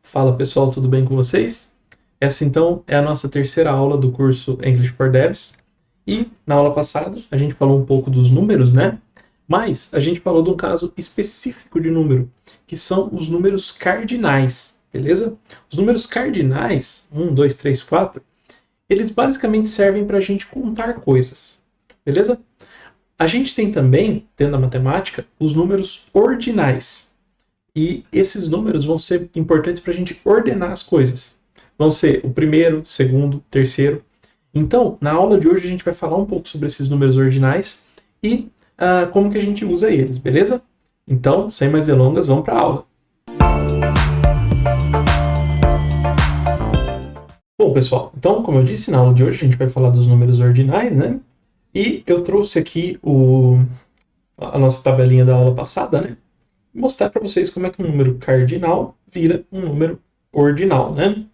Fala pessoal, tudo bem com vocês? Essa então é a nossa terceira aula do curso English for Devs. E na aula passada a gente falou um pouco dos números, né? Mas a gente falou de um caso específico de número, que são os números cardinais, beleza? Os números cardinais, 1, 2, 3, 4, eles basicamente servem para a gente contar coisas, beleza? A gente tem também, dentro da matemática, os números ordinais. E esses números vão ser importantes para a gente ordenar as coisas. Vão ser o primeiro, segundo, terceiro. Então, na aula de hoje a gente vai falar um pouco sobre esses números ordinais e como que a gente usa eles, beleza? Então, sem mais delongas, vamos para a aula. Bom, pessoal, então, como eu disse, na aula de hoje a gente vai falar dos números ordinais, né? E eu trouxe aqui a nossa tabelinha da aula passada, né? Mostrar para vocês como é que um número cardinal vira um número ordinal, né?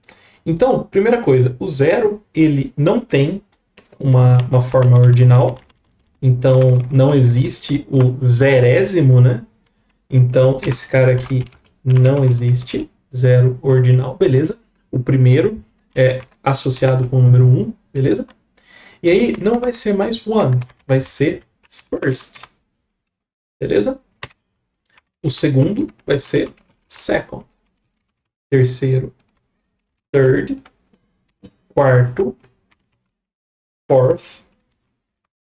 Então, primeira coisa, o zero, ele não tem uma forma ordinal, então não existe o zerésimo, né? Então, esse cara aqui não existe, zero ordinal, beleza? O primeiro é associado com o número 1, beleza? E aí não vai ser mais one, vai ser first, beleza? O segundo vai ser second. Terceiro, third. Quarto, fourth.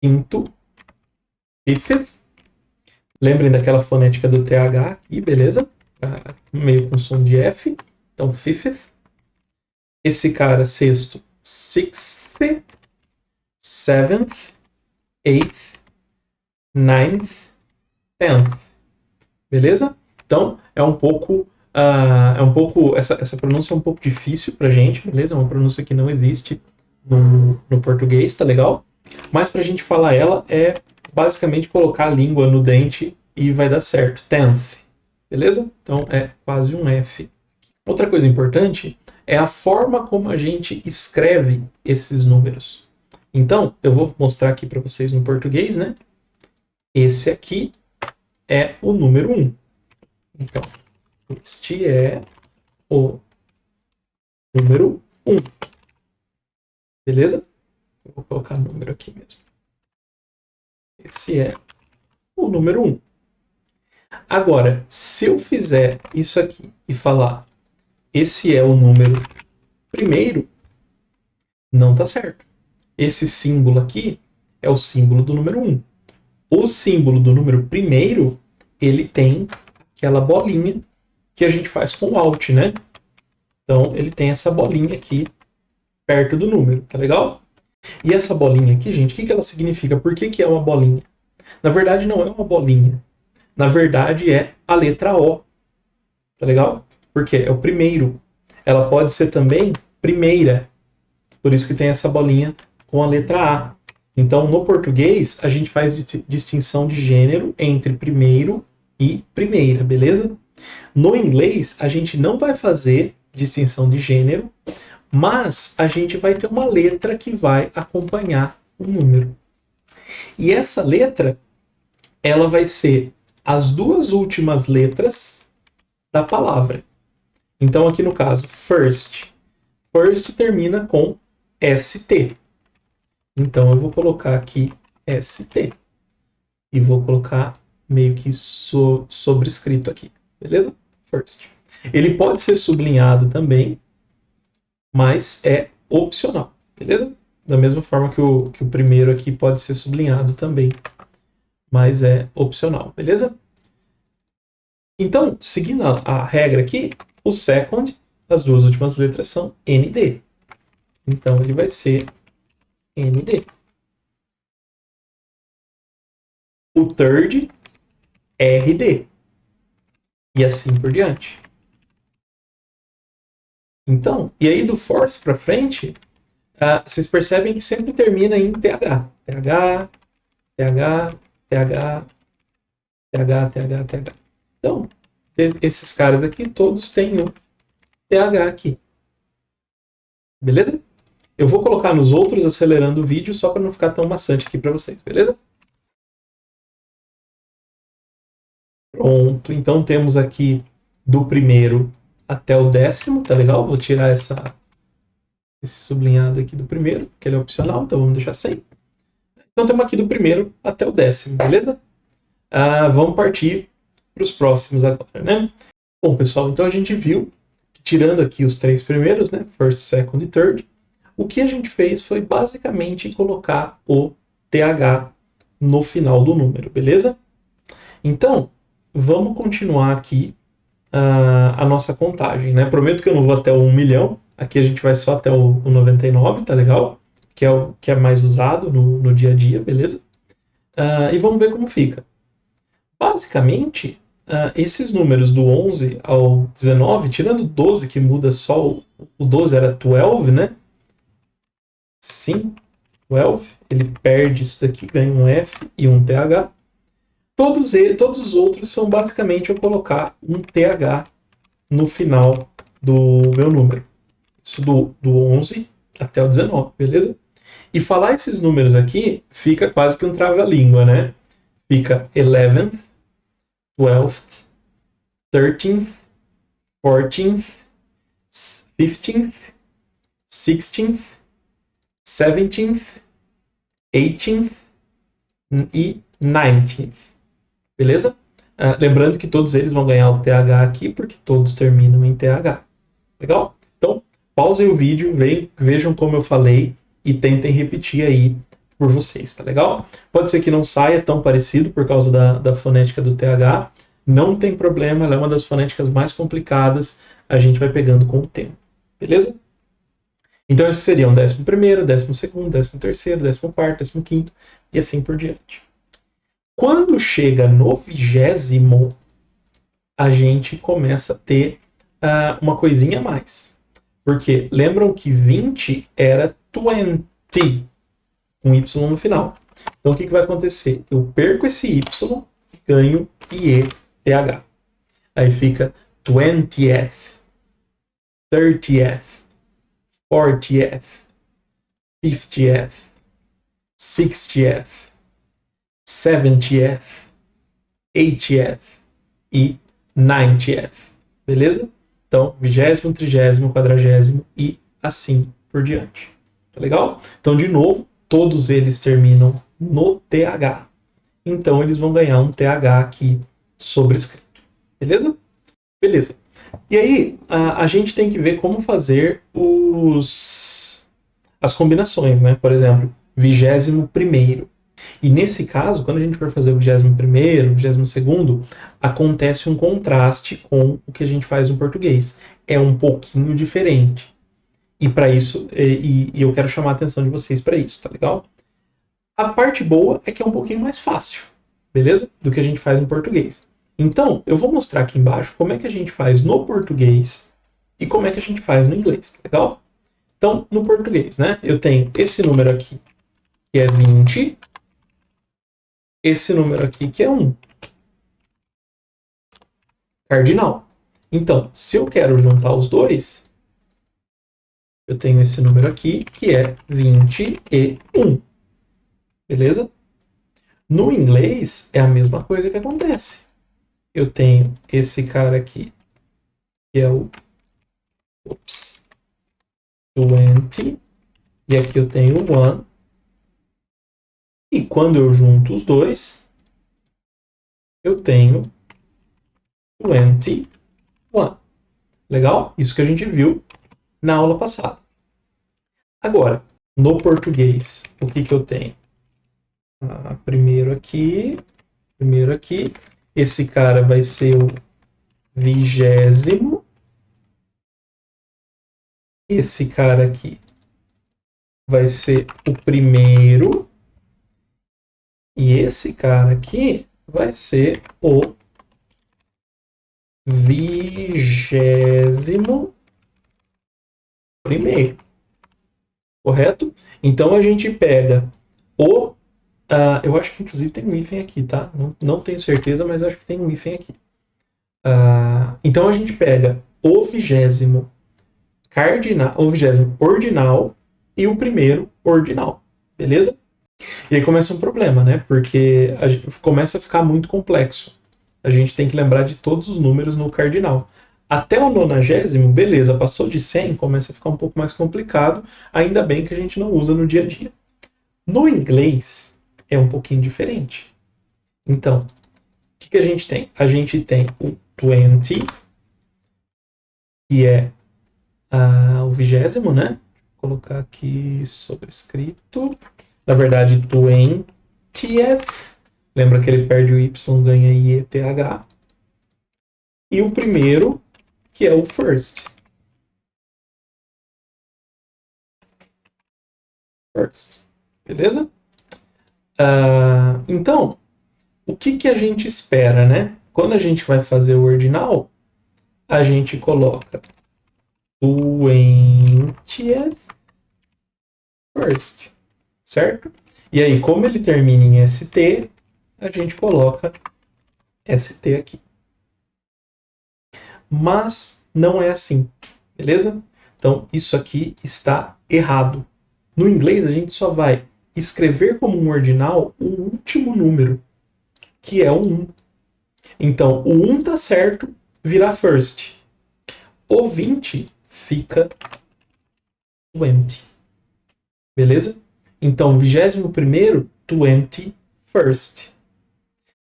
Quinto, fifth. Lembrem daquela fonética do TH aqui, beleza? Meio com som de F. Então, fifth. Esse cara, sexto, sixth. Seventh, eighth, ninth, tenth. Beleza? Então, é um pouco essa pronúncia é um pouco difícil pra gente, beleza? É uma pronúncia que não existe no português, tá legal? Mas pra gente falar ela é basicamente colocar a língua no dente e vai dar certo. Tenth, beleza? Então é quase um F. Outra coisa importante é a forma como a gente escreve esses números. Então, eu vou mostrar aqui para vocês no português, né? Esse aqui é o número 1. Então, este é o número 1. Beleza? Eu vou colocar número aqui mesmo. Esse é o número 1. Agora, se eu fizer isso aqui e falar esse é o número primeiro, não está certo. Esse símbolo aqui é o símbolo do número 1. O símbolo do número primeiro, ele tem aquela bolinha que a gente faz com o Alt, né? Então, ele tem essa bolinha aqui perto do número, tá legal? E essa bolinha aqui, gente, o que ela significa? Por que é uma bolinha? Na verdade, não é uma bolinha. Na verdade, é a letra O. Tá legal? Porque é o primeiro. Ela pode ser também primeira. Por isso que tem essa bolinha com a letra A. Então, no português, a gente faz distinção de gênero entre primeiro e primeira, beleza? No inglês, a gente não vai fazer distinção de gênero, mas a gente vai ter uma letra que vai acompanhar o número. E essa letra, ela vai ser as duas últimas letras da palavra. Então, aqui no caso, first. First termina com ST. Então, eu vou colocar aqui ST. E vou colocar meio que sobrescrito aqui. Beleza? First. Ele pode ser sublinhado também, mas é opcional. Beleza? Da mesma forma que o primeiro aqui pode ser sublinhado também, mas é opcional. Beleza? Então, seguindo a regra aqui, o second, as duas últimas letras são ND. Então, ele vai ser ND. O third, RD. E assim por diante. Então, e aí do fourth para frente, vocês percebem que sempre termina em TH. TH, TH, TH, TH, TH, TH. Então, esses caras aqui, todos têm um TH aqui. Beleza? Eu vou colocar nos outros acelerando o vídeo só para não ficar tão maçante aqui para vocês, beleza? Pronto, então temos aqui do primeiro até o 10º, tá legal? Vou tirar esse sublinhado aqui do primeiro, que ele é opcional, então vamos deixar sem. Então temos aqui do primeiro até o 10º, beleza? Vamos partir para os próximos agora, né? Bom, pessoal, então a gente viu que tirando aqui os 3 primeiros, né? First, second e third, o que a gente fez foi basicamente colocar o TH no final do número, beleza? Então, vamos continuar aqui a nossa contagem, né? Prometo que eu não vou até o 1 milhão, aqui a gente vai só até o 99, tá legal? Que é o que é mais usado no dia a dia, beleza? E vamos ver como fica. Basicamente, esses números do 11 ao 19, tirando o 12, que muda só o 12 era 12, né? Sim, 12, ele perde isso daqui, ganha um F e um TH. Todos os outros são basicamente eu colocar um TH no final do meu número. Isso do 11 até o 19, beleza? E falar esses números aqui fica quase que um trava-língua, né? Fica 11th, 12th, 13th, 14th, 15th, 16th, 17th, 18th e 19th. Beleza? Lembrando que todos eles vão ganhar o TH aqui, porque todos terminam em TH. Legal? Então, pausem o vídeo, vejam como eu falei e tentem repetir aí por vocês, tá legal? Pode ser que não saia tão parecido por causa da fonética do TH. Não tem problema, ela é uma das fonéticas mais complicadas. A gente vai pegando com o tempo. Beleza? Então, esses seriam o 11º, 12º, 13º, 14º, 15º e assim por diante. Quando chega no 20º, a gente começa a ter uma coisinha a mais. Porque lembram que 20 era 20, com Y no final. Então o que vai acontecer? Eu perco esse Y e ganho IETH. Aí fica 20th, 30th, 40th, 50th, 60th, 70th, 80th e 90th. Beleza? Então, 20º, 30º, 40º e assim por diante. Tá legal? Então, de novo, todos eles terminam no TH. Então, eles vão ganhar um TH aqui sobrescrito. Beleza? Beleza. E aí, a gente tem que ver como fazer as combinações, né? Por exemplo, 21º. E nesse caso, quando a gente for fazer o 21º, 22º, acontece um contraste com o que a gente faz no português. É um pouquinho diferente. E para isso, eu quero chamar a atenção de vocês para isso, tá legal? A parte boa é que é um pouquinho mais fácil, beleza? Do que a gente faz no português. Então, eu vou mostrar aqui embaixo como é que a gente faz no português e como é que a gente faz no inglês, tá legal? Então, no português, né? Eu tenho esse número aqui, que é 20, esse número aqui, que é 1. Cardinal. Então, se eu quero juntar os dois, eu tenho esse número aqui, que é 21. Beleza? No inglês, é a mesma coisa que acontece. Eu tenho esse cara aqui, que é o 20, e aqui eu tenho o 1. E quando eu junto os dois, eu tenho 21. Legal? Isso que a gente viu na aula passada. Agora, no português, o que eu tenho? Primeiro aqui. Esse cara vai ser o 20º. Esse cara aqui vai ser o primeiro. E esse cara aqui vai ser o 21º. Correto? Então a gente pega o... eu acho que inclusive tem um hífen aqui, tá? Não tenho certeza, mas acho que tem um hífen aqui. Então a gente pega o 20º cardinal, o 20º ordinal e o primeiro ordinal. Beleza? E aí começa um problema, né? Porque começa a ficar muito complexo. A gente tem que lembrar de todos os números no cardinal. Até o 90º, beleza, passou de 100, começa a ficar um pouco mais complicado, ainda bem que a gente não usa no dia a dia. No inglês, é um pouquinho diferente. Então, o que a gente tem? A gente tem o 20, que é o 20º, né? Vou colocar aqui sobrescrito. Na verdade, 20th. Lembra que ele perde o Y, ganha IETH. E o primeiro, que é o first. First. Beleza? Então, o que a gente espera, né? Quando a gente vai fazer o ordinal, a gente coloca 20th first, certo? E aí, como ele termina em ST, a gente coloca ST aqui. Mas não é assim, beleza? Então, isso aqui está errado. No inglês, a gente só vai escrever como um ordinal o último número, que é o 1. Então, o 1 tá certo, vira first. O 20 fica 20. Beleza? Então, 21º, 21st.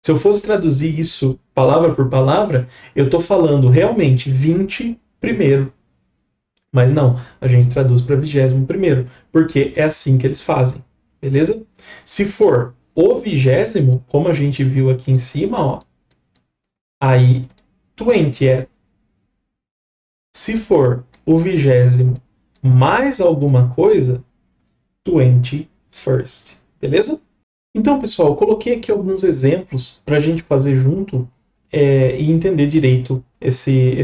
Se eu fosse traduzir isso palavra por palavra, eu estou falando realmente 20 primeiro. Mas não, a gente traduz para 21º, porque é assim que eles fazem. Beleza? Se for o 20º, como a gente viu aqui em cima, ó, aí 20th. Se for o 20º mais alguma coisa, 21st. Beleza? Então, pessoal, eu coloquei aqui alguns exemplos para a gente fazer junto e entender direito esse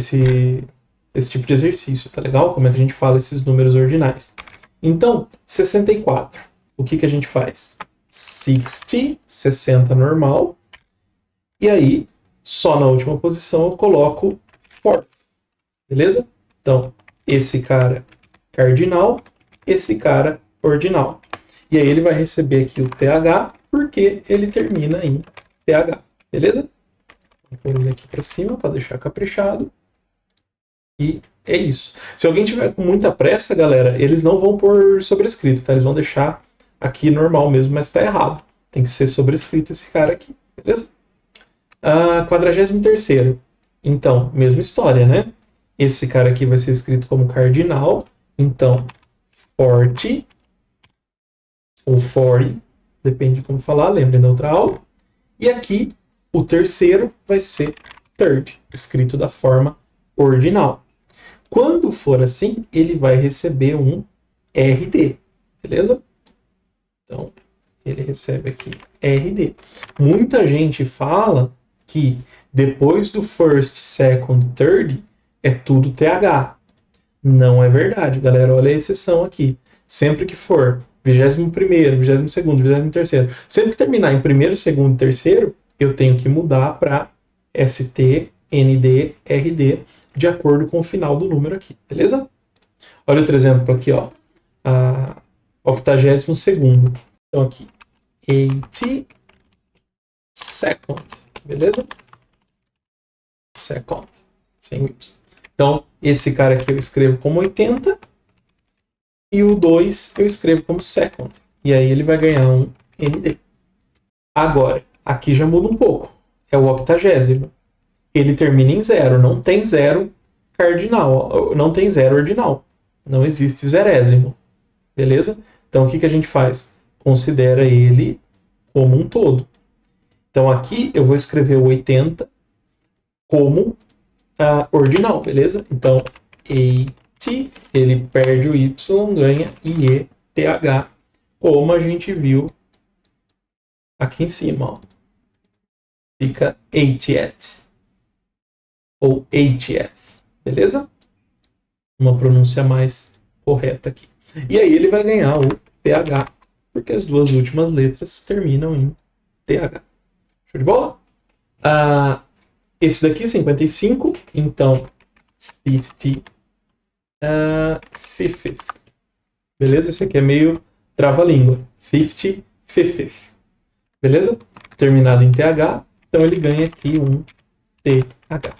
tipo de exercício, tá legal? Como é que a gente fala esses números ordinais. Então, 64. O que a gente faz? 60, 60 normal. E aí, só na última posição eu coloco fourth. Beleza? Então, esse cara cardinal, esse cara ordinal. E aí ele vai receber aqui o TH, porque ele termina em TH. Beleza? Vou pôr ele aqui para cima para deixar caprichado. E é isso. Se alguém tiver com muita pressa, galera, eles não vão pôr sobrescrito, tá? Eles vão deixar aqui normal mesmo, mas tá errado. Tem que ser sobrescrito esse cara aqui, beleza? 43º. Então, mesma história, né? Esse cara aqui vai ser escrito como cardinal. Então, 40 ou 40, depende de como falar, lembrem da outra aula. E aqui, o terceiro vai ser third, escrito da forma ordinal. Quando for assim, ele vai receber um RD, beleza? Então, ele recebe aqui RD. Muita gente fala que depois do first, second, third, é tudo TH. Não é verdade, galera. Olha a exceção aqui. Sempre que for 21º, 22º, 23º, sempre que terminar em primeiro, segundo e terceiro, eu tenho que mudar para ST, ND, RD, de acordo com o final do número aqui, beleza? Olha outro exemplo aqui, ó. 82º. Então aqui, 82nd, beleza? Second, sem o Y. Então, esse cara aqui eu escrevo como 80 e o 2 eu escrevo como second. E aí ele vai ganhar um ND. Agora, aqui já muda um pouco. É o 80º. Ele termina em 0, não tem 0 cardinal, não tem 0 ordinal. Não existe zerésimo. Beleza? Então o que a gente faz? Considera ele como um todo. Então aqui eu vou escrever o 80 como ordinal, beleza? Então 80, ele perde o Y, ganha IETH, como a gente viu aqui em cima. Ó. Fica 80th ou 80th, beleza? Uma pronúncia mais correta aqui. E aí ele vai ganhar o TH, porque as duas últimas letras terminam em TH. Show de bola? Esse daqui, 55, então 50, 50th. Beleza? Esse aqui é meio trava-língua. 50, 50th. Beleza? Terminado em TH, então ele ganha aqui um TH.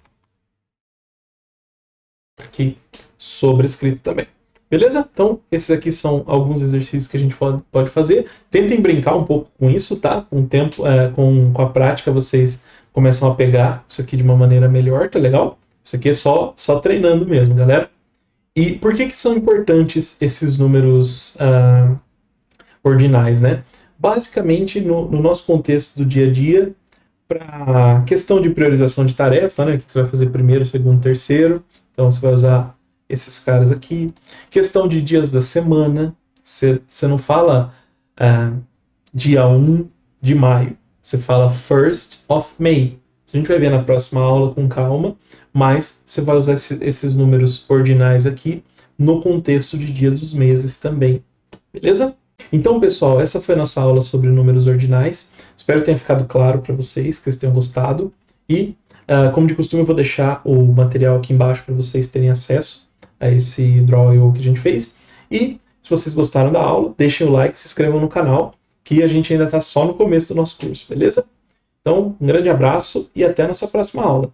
aqui sobrescrito também. Beleza? Então, esses aqui são alguns exercícios que a gente pode fazer. Tentem brincar um pouco com isso, tá? Com o tempo, com a prática, vocês começam a pegar isso aqui de uma maneira melhor, tá legal? Isso aqui é só treinando mesmo, galera. E por que são importantes esses números ordinais, né? Basicamente, no nosso contexto do dia a dia, para questão de priorização de tarefa, né? O que você vai fazer primeiro, segundo, terceiro. Então, você vai usar esses caras aqui. Questão de dias da semana. Você não fala dia 1 de maio. Você fala 1st of May. A gente vai ver na próxima aula com calma, mas você vai usar esses números ordinais aqui no contexto de dia dos meses também. Beleza? Então, pessoal, essa foi a nossa aula sobre números ordinais. Espero que tenha ficado claro para vocês, que vocês tenham gostado. E, como de costume, eu vou deixar o material aqui embaixo para vocês terem acesso a esse Draw.io que a gente fez. E, se vocês gostaram da aula, deixem o like, se inscrevam no canal, que a gente ainda está só no começo do nosso curso, beleza? Então, um grande abraço e até a nossa próxima aula.